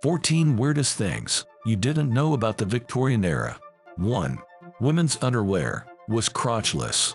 14 Weirdest Things You Didn't Know About the Victorian Era. 1. Women's underwear was crotchless.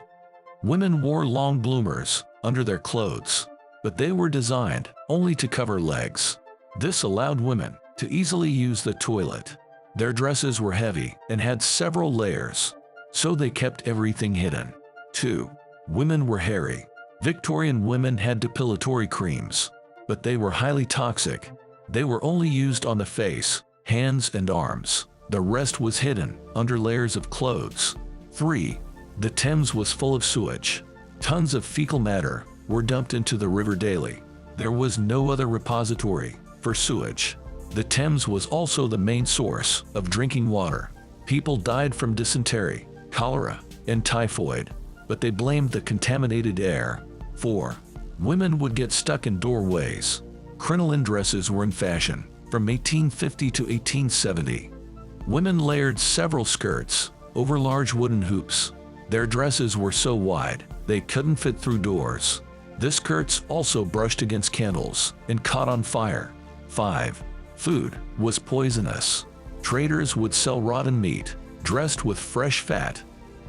Women wore long bloomers under their clothes, but they were designed only to cover legs. This allowed women to easily use the toilet. Their dresses were heavy and had several layers, so they kept everything hidden. 2. Women were hairy. Victorian women had depilatory creams, but they were highly toxic. They were only used on the face, hands, and arms. The rest was hidden under layers of clothes. 3. The Thames was full of sewage. Tons of fecal matter were dumped into the river daily. There was no other repository for sewage. The Thames was also the main source of drinking water. People died from dysentery, cholera, and typhoid, but they blamed the contaminated air. 4. Women would get stuck in doorways. Crinoline dresses were in fashion from 1850 to 1870. Women layered several skirts over large wooden hoops. Their dresses were so wide they couldn't fit through doors. The skirts also brushed against candles and caught on fire. 5. Food was poisonous. Traders would sell rotten meat dressed with fresh fat.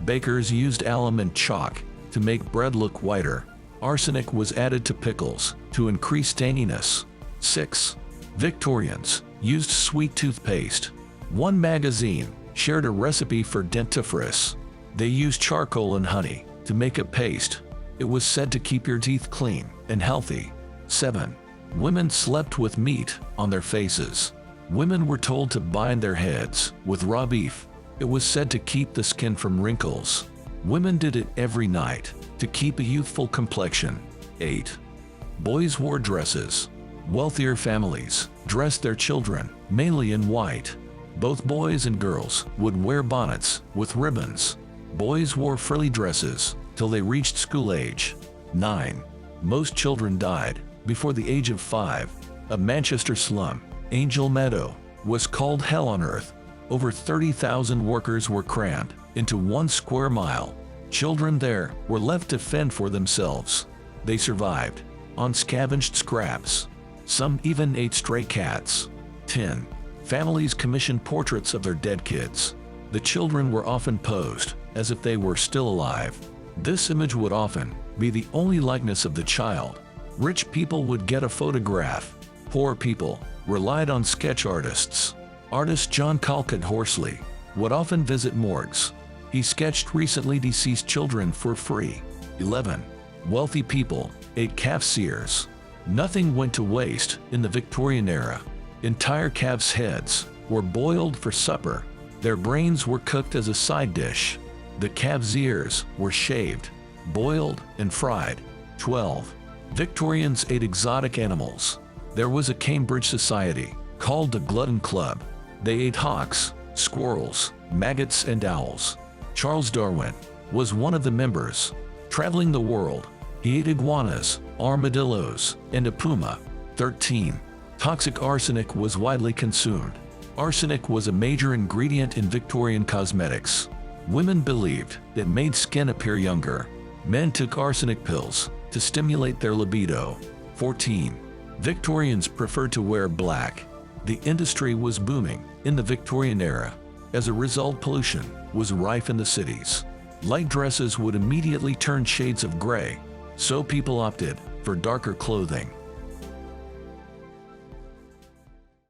Bakers used alum and chalk to make bread look whiter. Arsenic was added to pickles to increase tanginess. 6. Victorians used sweet toothpaste. One magazine shared a recipe for dentifrice. They used charcoal and honey to make a paste. It was said to keep your teeth clean and healthy. 7. Women slept with meat on their faces. Women were told to bind their heads with raw beef. It was said to keep the skin from wrinkles. Women did it every night to keep a youthful complexion. 8. Boys wore dresses. Wealthier families dressed their children mainly in white. Both boys and girls would wear bonnets with ribbons. Boys wore frilly dresses till they reached school age. 9. Most children died before the age of 5. A Manchester slum, Angel Meadow, was called hell on earth. Over 30,000 workers were crammed into 1 square mile. Children there were left to fend for themselves. They survived on scavenged scraps. Some even ate stray cats. 10. Families commissioned portraits of their dead kids. The children were often posed as if they were still alive. This image would often be the only likeness of the child. Rich people would get a photograph. Poor people relied on sketch artists. Artist John Calcutt Horsley would often visit morgues. He sketched recently deceased children for free. 11. Wealthy people ate calf's ears. Nothing went to waste in the Victorian era. Entire calves' heads were boiled for supper. Their brains were cooked as a side dish. The calves' ears were shaved, boiled, and fried. 12. Victorians ate exotic animals. There was a Cambridge society called the Glutton Club. They ate hawks, squirrels, maggots, and owls. Charles Darwin was one of the members. Traveling the world, he ate iguanas, armadillos, and a puma. 13. Toxic arsenic was widely consumed. Arsenic was a major ingredient in Victorian cosmetics. Women believed it made skin appear younger. Men took arsenic pills to stimulate their libido. 14. Victorians preferred to wear black. The industry was booming in the Victorian era. As a result, pollution was rife in the cities. Light dresses would immediately turn shades of gray, so people opted for darker clothing.